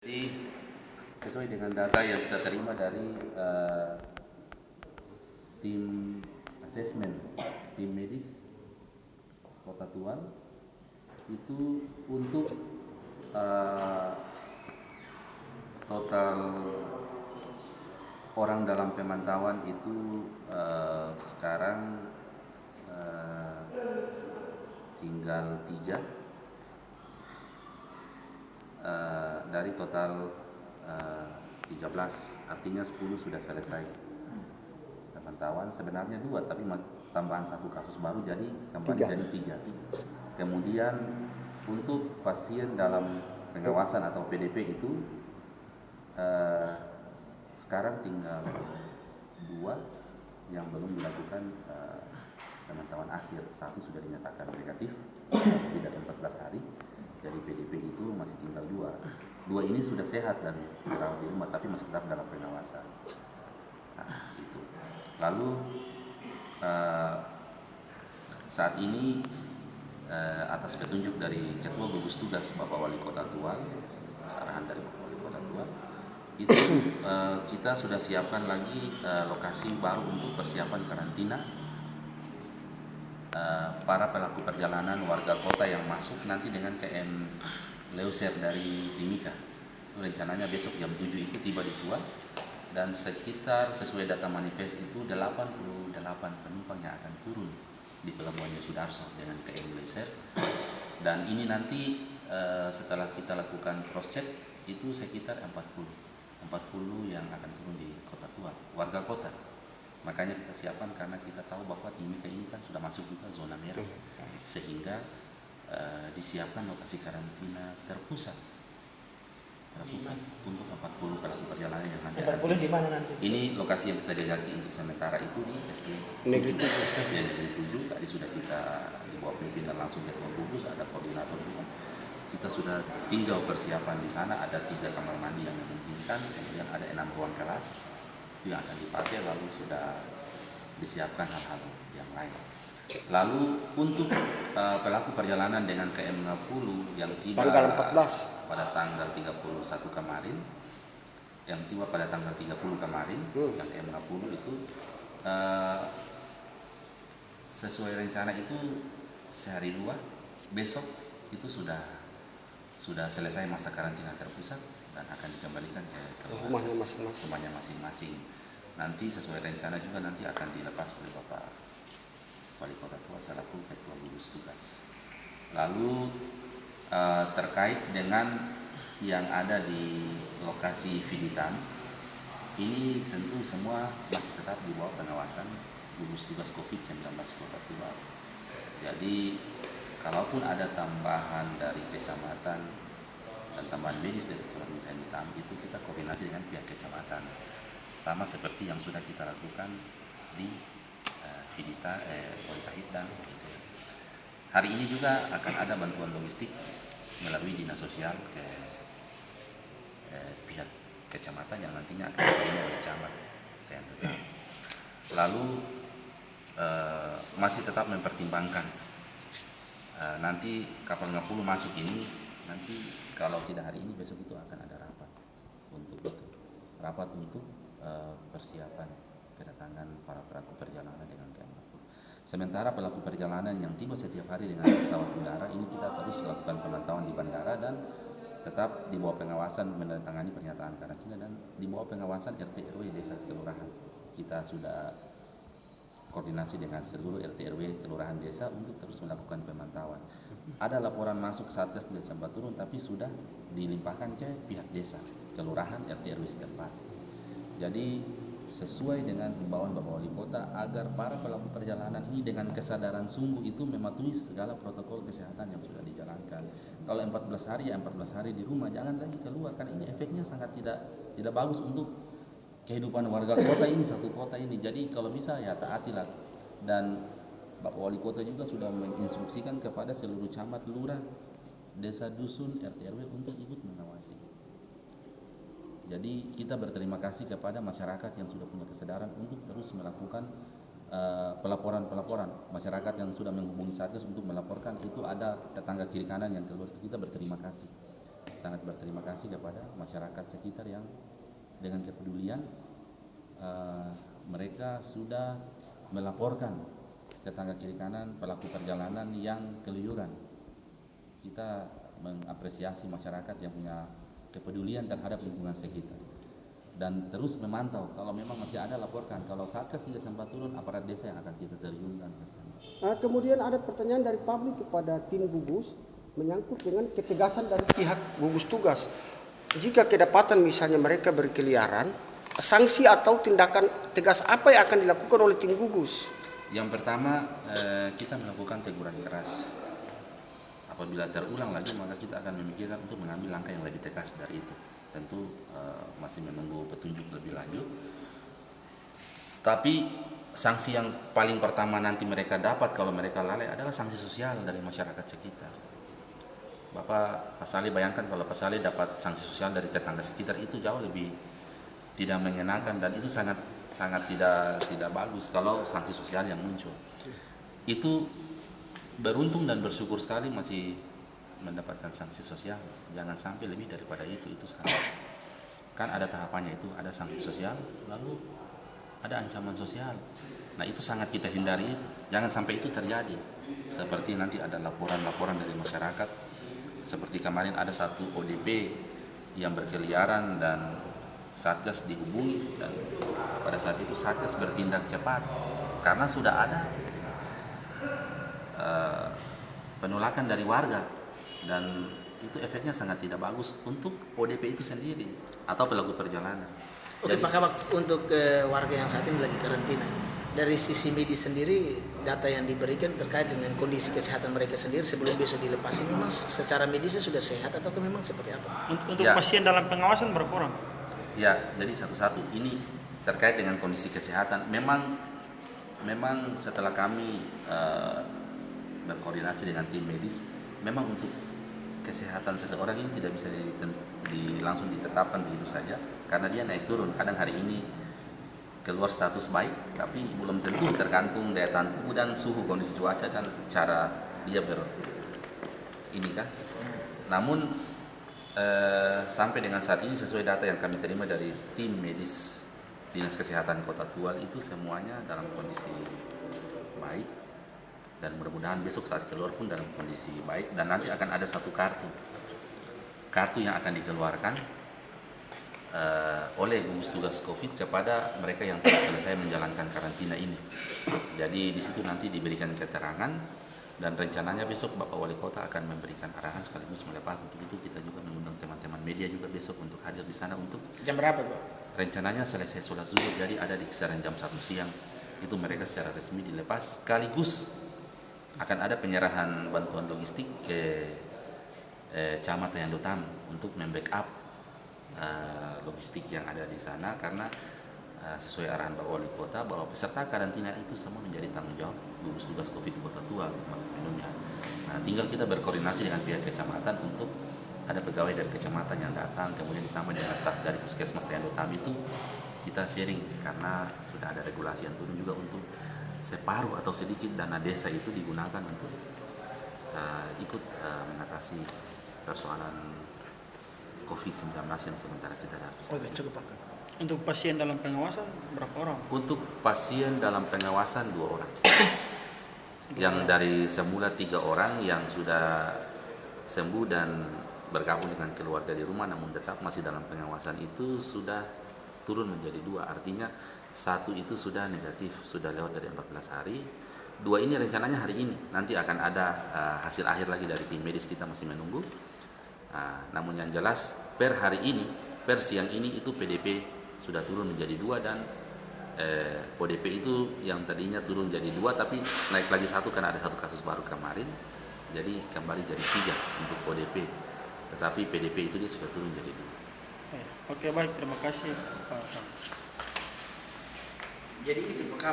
Jadi sesuai dengan data yang kita terima dari tim asesmen, tim medis Kota Tual, itu untuk total orang dalam pemantauan itu sekarang tinggal 3 dari total 13, artinya 10 sudah selesai pemantauan. Sebenarnya 2, tapi tambahan 1 kasus baru jadi kembali jadi 3. Kemudian untuk pasien dalam pengawasan atau PDP itu sekarang tinggal 2 yang belum dilakukan pemantauan akhir. 1 sudah dinyatakan negatif tidak 14 hari. Dari PDP itu masih tinggal 2. 2 ini sudah sehat dan dirawat di rumah, tapi masih tetap dalam pengawasan. Nah, itu. Lalu saat ini atas petunjuk dari Ketua Gugus Tugas Bapak Wali Kota Tual, atas arahan dari Bapak Wali Kota Tual, itu kita sudah siapkan lagi lokasi baru untuk persiapan karantina para pelaku perjalanan warga kota yang masuk nanti dengan KM Leuser dari Timica. Itu rencananya besok jam 7 itu tiba di Tual, dan sekitar sesuai data manifest itu 88 penumpang yang akan turun di Pelabuhan Yosudarso dengan KM Leuser. Dan ini nanti setelah kita lakukan cross check itu sekitar 40 yang akan turun di Kota Tual, warga kota. Makanya kita siapkan karena kita tahu bahwa Timica ini kan sudah masuk juga zona merah, sehingga disiapkan lokasi karantina terpusat untuk 40 pelaku perjalanan yang nanti 40 di mana nanti? Ini lokasi yang kita jajaki untuk sementara itu di SD Negeri 7. Tadi sudah kita di bawah pimpinan langsung Ketua Gugus, ada koordinator juga. Kita sudah tinggal persiapan di sana, ada 3 kamar mandi yang memungkinkan, kemudian ada 6 ruang kelas itu yang akan dipakai, lalu sudah disiapkan hal-hal yang lain. Lalu untuk pelaku perjalanan dengan KM50 yang tiba tanggal 14 pada tanggal 31 kemarin, yang tiba pada tanggal 30 kemarin, yang KM50 itu sesuai rencana itu sehari 2, besok itu sudah selesai masa karantina terpusat dan akan dikembalikan ke rumahnya masing-masing. Nanti sesuai rencana juga nanti akan dilepas oleh Bapak Wali Kota Tual selaku Ketua Gugus Tugas. Lalu terkait dengan yang ada di lokasi Viditan, ini tentu semua masih tetap di bawah pengawasan Gugus Tugas COVID-19 Kota Tual. Jadi kalaupun ada tambahan dari kecamatan dan tambahan medis dari Kecamatan Hitam, itu kita koordinasi dengan pihak kecamatan, sama seperti yang sudah kita lakukan di Vidita, Politahit dan gitu. Hari ini juga akan ada bantuan logistik melalui Dinas Sosial ke pihak kecamatan yang nantinya akan diterima oleh camat. Lalu masih tetap mempertimbangkan nanti kapal 50 masuk ini, nanti kalau tidak hari ini besok itu akan ada rapat untuk persiapan kedatangan para pelaku perjalanan dengan KM50. Sementara pelaku perjalanan yang tiba setiap hari dengan pesawat udara ini kita terus lakukan pemantauan di bandara dan tetap di bawah pengawasan menandatangani pernyataan karantina dan di bawah pengawasan RT RW desa kelurahan. Kita sudah koordinasi dengan seluruh RT RW kelurahan desa untuk terus melakukan pemantauan. Ada laporan masuk Satgas tidak sempat turun, tapi sudah dilimpahkan ke pihak desa, kelurahan, RT RW setempat. Jadi sesuai dengan himbauan Bapak Wali Kota agar para pelaku perjalanan ini dengan kesadaran sungguh itu mematuhi segala protokol kesehatan yang sudah dijalankan. Kalau 14 hari ya 14 hari di rumah, jangan lagi keluar, kan ini efeknya sangat tidak bagus untuk kehidupan warga kota ini, satu kota ini. Jadi kalau bisa ya taatilah. Dan Bapak Wali Kota juga sudah menginstruksikan kepada seluruh camat, lurah, desa, dusun, RT RW untuk ikut mengawasi. Jadi kita berterima kasih kepada masyarakat yang sudah punya kesadaran untuk terus melakukan pelaporan masyarakat yang sudah menghubungi Satgas untuk melaporkan itu ada tetangga kiri kanan yang keluar. Kita berterima kasih. sangat berterima kasih kepada masyarakat sekitar yang dengan kepedulian mereka sudah melaporkan tetangga kiri kanan pelaku perjalanan yang keluyuran. Kita mengapresiasi masyarakat yang punya kepedulian terhadap lingkungan sekitar dan terus memantau. Kalau memang masih ada, laporkan. Kalau Satgas tidak sempat turun, aparat desa yang akan kita terjunkan ke sana. Kemudian ada pertanyaan dari publik kepada tim gugus menyangkut dengan ketegasan dari pihak gugus tugas. Jika kedapatan misalnya mereka berkeliaran, sanksi atau tindakan tegas apa yang akan dilakukan oleh tim gugus? Yang pertama, kita melakukan teguran keras. Apabila terulang lagi, maka kita akan memikirkan untuk mengambil langkah yang lebih tegas dari itu. Tentu masih menunggu petunjuk lebih lanjut. Tapi sanksi yang paling pertama nanti mereka dapat kalau mereka lalai adalah sanksi sosial dari masyarakat sekitar. Bapak Pasali bayangkan kalau Pasali dapat sanksi sosial dari tetangga sekitar, itu jauh lebih tidak mengenakan dan itu sangat tidak bagus kalau sanksi sosial yang muncul. Itu beruntung dan bersyukur sekali masih mendapatkan sanksi sosial. Jangan sampai lebih daripada itu sangat. Kan ada tahapannya, itu ada sanksi sosial, lalu ada ancaman sosial. Nah, itu sangat kita hindari itu. Jangan sampai itu terjadi. Seperti nanti ada laporan-laporan dari masyarakat. Seperti kemarin ada satu ODP yang berkeliaran dan Satgas dihubungi, dan pada saat itu Satgas bertindak cepat karena sudah ada penolakan dari warga, dan itu efeknya sangat tidak bagus untuk ODP itu sendiri atau pelaku perjalanan. Oke, Pak Kabak, untuk warga yang saat ini lagi karantina, dari sisi medis sendiri, data yang diberikan terkait dengan kondisi kesehatan mereka sendiri sebelum besok dilepas ini, memang secara medisnya sudah sehat atau memang seperti apa? Untuk pasien dalam pengawasan berapa orang? Ya, jadi satu-satu ini terkait dengan kondisi kesehatan. Memang setelah kami berkoordinasi dengan tim medis, memang untuk kesehatan seseorang ini tidak bisa langsung ditetapkan begitu saja, karena dia naik turun. Kadang hari ini keluar status baik, tapi belum tentu, tergantung daya tahan tubuh dan suhu kondisi cuaca dan cara dia ini kan. Namun sampai dengan saat ini sesuai data yang kami terima dari tim medis Dinas Kesehatan Kota Tual, itu semuanya dalam kondisi baik, dan mudah-mudahan besok saat keluar pun dalam kondisi baik. Dan nanti akan ada satu kartu yang akan dikeluarkan oleh gugus tugas COVID kepada mereka yang telah selesai menjalankan karantina ini. Jadi di situ nanti diberikan keterangan, dan rencananya besok Bapak Wali Kota akan memberikan arahan sekaligus melepas. Untuk itu kita juga mengundang teman-teman media juga besok untuk hadir di sana. Untuk Jam berapa, Pak? rencananya selesai sholat zuhur, jadi ada di kisaran jam 1 siang itu mereka secara resmi dilepas. Sekaligus akan ada penyerahan bantuan logistik ke Camat Yandotam untuk membackup logistik yang ada di sana, karena sesuai arahan Bapak Wali Kota bahwa peserta karantina itu semua menjadi tanggung jawab gugus tugas COVID Kota Tual. Nah, tinggal kita berkoordinasi dengan pihak kecamatan untuk ada pegawai dari kecamatan yang datang, kemudian ditambah dengan staf dari Puskesmas Yandotam, itu kita sharing, karena sudah ada regulasi yang turun juga untuk separuh atau sedikit dana desa itu digunakan untuk ikut mengatasi persoalan COVID-19 yang sementara kita hadapi. Oke, cukup, Pak. Untuk pasien dalam pengawasan berapa orang? Untuk pasien dalam pengawasan 2 orang. Yang dari semula 3 orang yang sudah sembuh dan bergabung dengan keluarga di rumah, namun tetap masih dalam pengawasan, itu sudah turun menjadi 2. Artinya 1 itu sudah negatif, sudah lewat dari 14 hari. 2 ini rencananya hari ini. Nanti akan ada hasil akhir lagi dari tim medis, kita masih menunggu. Namun yang jelas per hari ini, per siang ini itu PDP sudah turun menjadi 2, dan ODP itu yang tadinya turun jadi 2 tapi naik lagi 1 karena ada 1 kasus baru kemarin. Jadi kembali jadi 3 untuk ODP. Tetapi PDP itu dia sudah turun jadi 2. Oke, baik, terima kasih Pak. Jadi itu, Pak.